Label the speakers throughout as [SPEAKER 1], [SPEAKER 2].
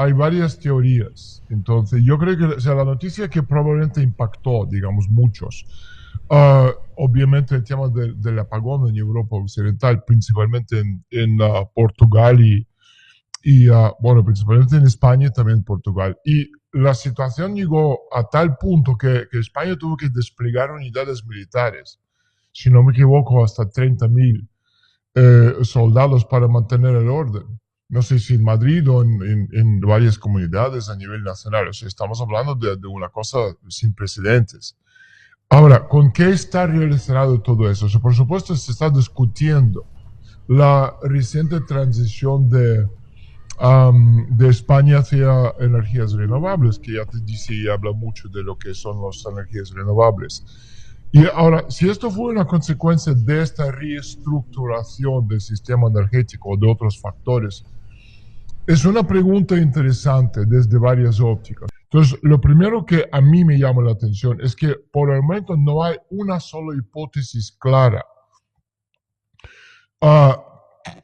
[SPEAKER 1] hay varias teorías. Entonces, yo creo que, o sea, la noticia que probablemente impactó, digamos, muchos, obviamente el tema del apagón en Europa Occidental, principalmente en Portugal y bueno, principalmente en España y también en Portugal. Y la situación llegó a tal punto que España tuvo que desplegar unidades militares, si no me equivoco, hasta 30.000 soldados para mantener el orden. No sé si en Madrid o en varias comunidades a nivel nacional. O sea, estamos hablando de una cosa sin precedentes. Ahora, ¿con qué está relacionado todo eso? O sea, por supuesto, se está discutiendo la reciente transición de España hacia energías renovables, que ya te dice y habla mucho de lo que son las energías renovables. Y ahora, si esto fue una consecuencia de esta reestructuración del sistema energético o de otros factores, es una pregunta interesante desde varias ópticas. Entonces, lo primero que a mí me llama la atención es que por el momento no hay una sola hipótesis clara uh,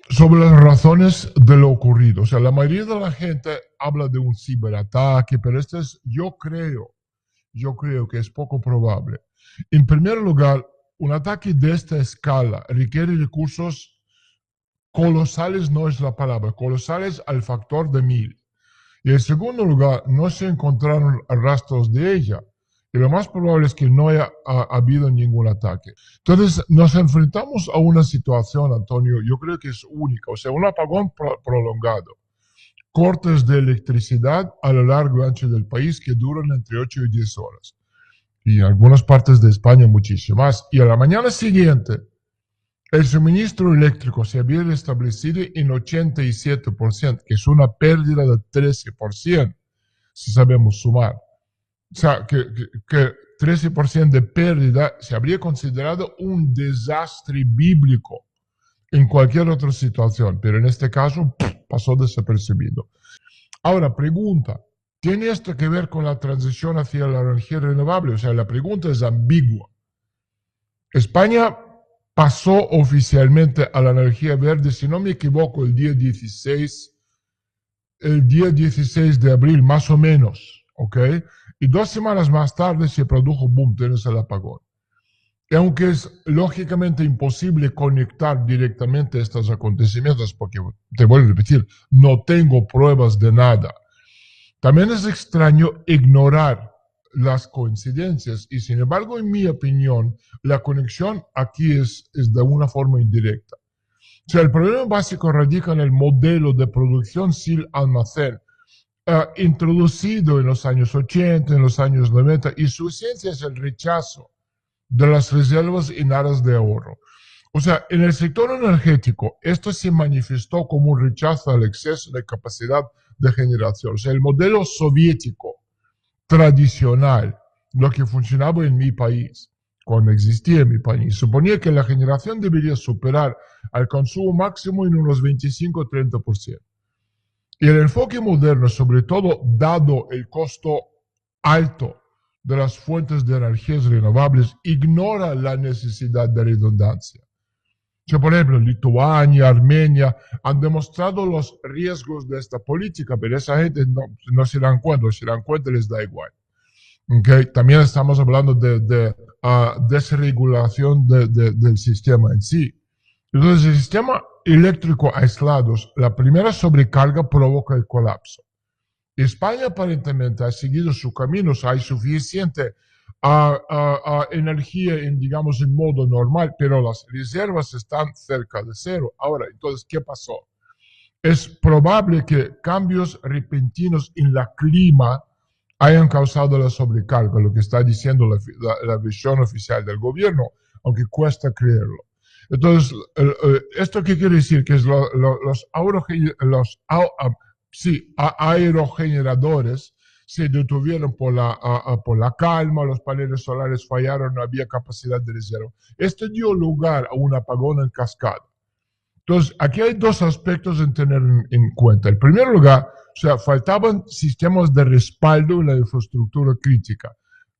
[SPEAKER 1] sobre las razones de lo ocurrido. O sea, la mayoría de la gente habla de un ciberataque, pero este es, yo creo que es poco probable. En primer lugar, un ataque de esta escala requiere recursos colosales, no es la palabra, colosales al factor de 1000. Y en segundo lugar, no se encontraron rastros de ella. Y lo más probable es que no haya habido ningún ataque. Entonces, nos enfrentamos a una situación, Antonio, yo creo que es única. O sea, un apagón prolongado. Cortes de electricidad a lo largo y ancho del país que duran entre 8 y 10 horas. Y en algunas partes de España muchísimo más. Y a la mañana siguiente, el suministro eléctrico se había restablecido en 87%, que es una pérdida de 13%, si sabemos sumar. O sea, que 13% de pérdida se habría considerado un desastre bíblico en cualquier otra situación, pero en este caso pasó desapercibido. Ahora, pregunta, ¿tiene esto que ver con la transición hacia la energía renovable? O sea, la pregunta es ambigua. España pasó oficialmente a la energía verde, si no me equivoco, el día 16 de abril, más o menos, ¿ok? Y 2 semanas más tarde se produjo, boom, tienes el apagón. Y aunque es lógicamente imposible conectar directamente estos acontecimientos, porque te voy a repetir, no tengo pruebas de nada, también es extraño ignorar las coincidencias y sin embargo, en mi opinión, la conexión aquí es de una forma indirecta. O sea, el problema básico radica en el modelo de producción sin almacén, introducido en los años 80, en los años 90, y su esencia es el rechazo de las reservas en aras de ahorro. O sea, en el sector energético, esto se manifestó como un rechazo al exceso de capacidad de generación. O sea, el modelo soviético tradicional, lo que funcionaba en mi país, cuando existía en mi país, suponía que la generación debería superar al consumo máximo en unos 25-30%. Y el enfoque moderno, sobre todo dado el costo alto de las fuentes de energías renovables, ignora la necesidad de redundancia. O sea, por ejemplo, Lituania, Armenia han demostrado los riesgos de esta política, pero esa gente no se dan cuenta, si dan cuenta les da igual. Okay. También estamos hablando de desregulación del sistema en sí. Entonces, el sistema eléctrico aislados, la primera sobrecarga provoca el colapso. España aparentemente ha seguido su camino, o sea, hay suficiente energía digamos, en modo normal, pero las reservas están cerca de cero. Ahora, entonces, ¿qué pasó? Es probable que cambios repentinos en la clima hayan causado la sobrecarga, lo que está diciendo la visión oficial del gobierno, aunque cuesta creerlo. Entonces, ¿esto qué quiere decir? Que es los aerogeneradores se detuvieron por la calma, los paneles solares fallaron, no había capacidad de reserva. Esto dio lugar a un apagón en cascada. Entonces, aquí hay dos aspectos en tener en cuenta. En primer lugar, o sea, faltaban sistemas de respaldo en la infraestructura crítica.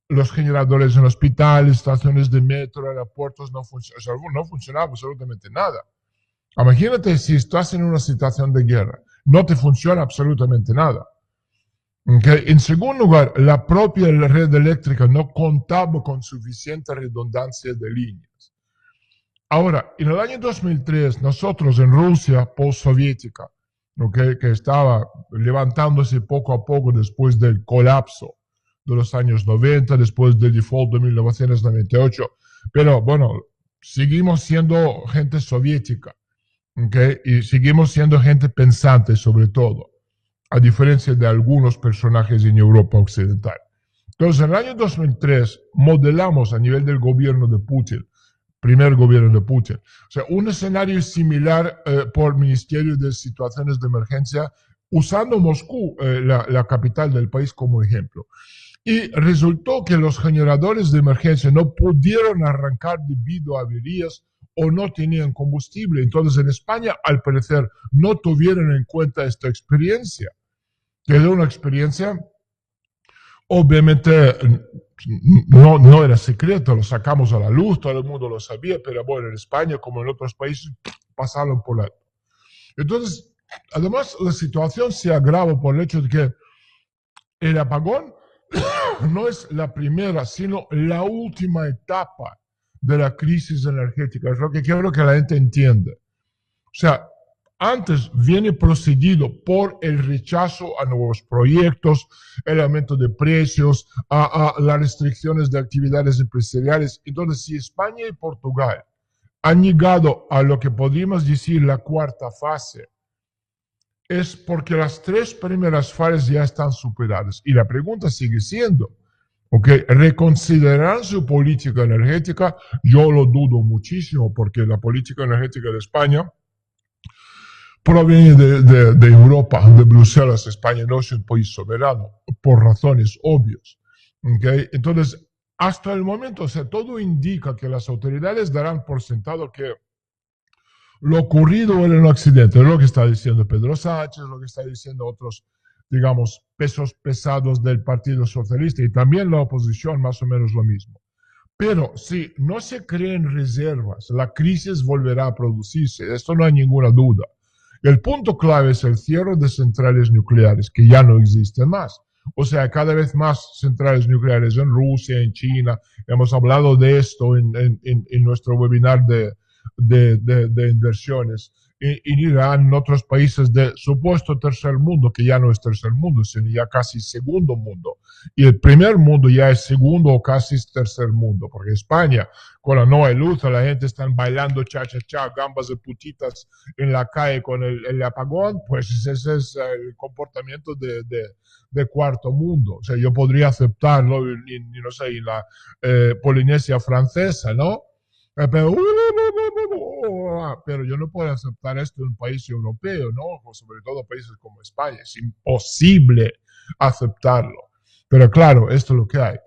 [SPEAKER 1] Los generadores en hospitales, estaciones de metro, aeropuertos, no funcionaba absolutamente nada. Imagínate si estás en una situación de guerra, no te funciona absolutamente nada. Okay. En segundo lugar, la propia red eléctrica no contaba con suficiente redundancia de líneas. Ahora, en el año 2003, nosotros en Rusia postsoviética, okay, que estaba levantándose poco a poco después del colapso de los años 90, después del default de 1998, pero bueno, seguimos siendo gente soviética, okay, y seguimos siendo gente pensante sobre todo, a diferencia de algunos personajes en Europa Occidental. Entonces, en el año 2003 modelamos a nivel del gobierno de Putin, primer gobierno de Putin, o sea, un escenario similar por Ministerio de Situaciones de Emergencia, usando Moscú, la capital del país, como ejemplo. Y resultó que los generadores de emergencia no pudieron arrancar debido a averías o no tenían combustible. Entonces, en España, al parecer, no tuvieron en cuenta esta experiencia. Quedó una experiencia, obviamente, no era secreto, lo sacamos a la luz, todo el mundo lo sabía, pero bueno, en España, como en otros países, pasaron por alto. Entonces, además, la situación se agrava por el hecho de que el apagón no es la primera, sino la última etapa de la crisis energética. Es lo que quiero que la gente entienda. O sea, antes viene procedido por el rechazo a nuevos proyectos, el aumento de precios, a las restricciones de actividades empresariales. Entonces, si España y Portugal han llegado a lo que podríamos decir la cuarta fase, es porque las tres primeras fases ya están superadas. Y la pregunta sigue siendo, ¿ok? ¿Reconsiderar su política energética? Yo lo dudo muchísimo porque la política energética de España proviene de Europa, de Bruselas. España no es un país soberano, por razones obvias. ¿Okay? Entonces, hasta el momento, o sea, todo indica que las autoridades darán por sentado que lo ocurrido en el accidente, es lo que está diciendo Pedro Sánchez, lo que está diciendo otros, digamos, pesos pesados del Partido Socialista y también la oposición, más o menos lo mismo. Pero si no se creen reservas, la crisis volverá a producirse, de esto no hay ninguna duda. El punto clave es el cierre de centrales nucleares, que ya no existen más. O sea, cada vez más centrales nucleares en Rusia, en China. Hemos hablado de esto en nuestro webinar de inversiones. En Irán, en otros países de supuesto tercer mundo, que ya no es tercer mundo, sino ya casi segundo mundo. Y el primer mundo ya es segundo o casi tercer mundo, porque España, cuando no hay luz, la gente está bailando cha-cha-cha, gambas de putitas en la calle con el apagón, pues ese es el comportamiento de cuarto mundo. O sea, yo podría aceptarlo, no sé, en la Polinesia francesa, ¿no? Pero yo no puedo aceptar esto en un país europeo, ¿no? O sobre todo países como España. Es imposible aceptarlo. Pero claro, esto es lo que hay.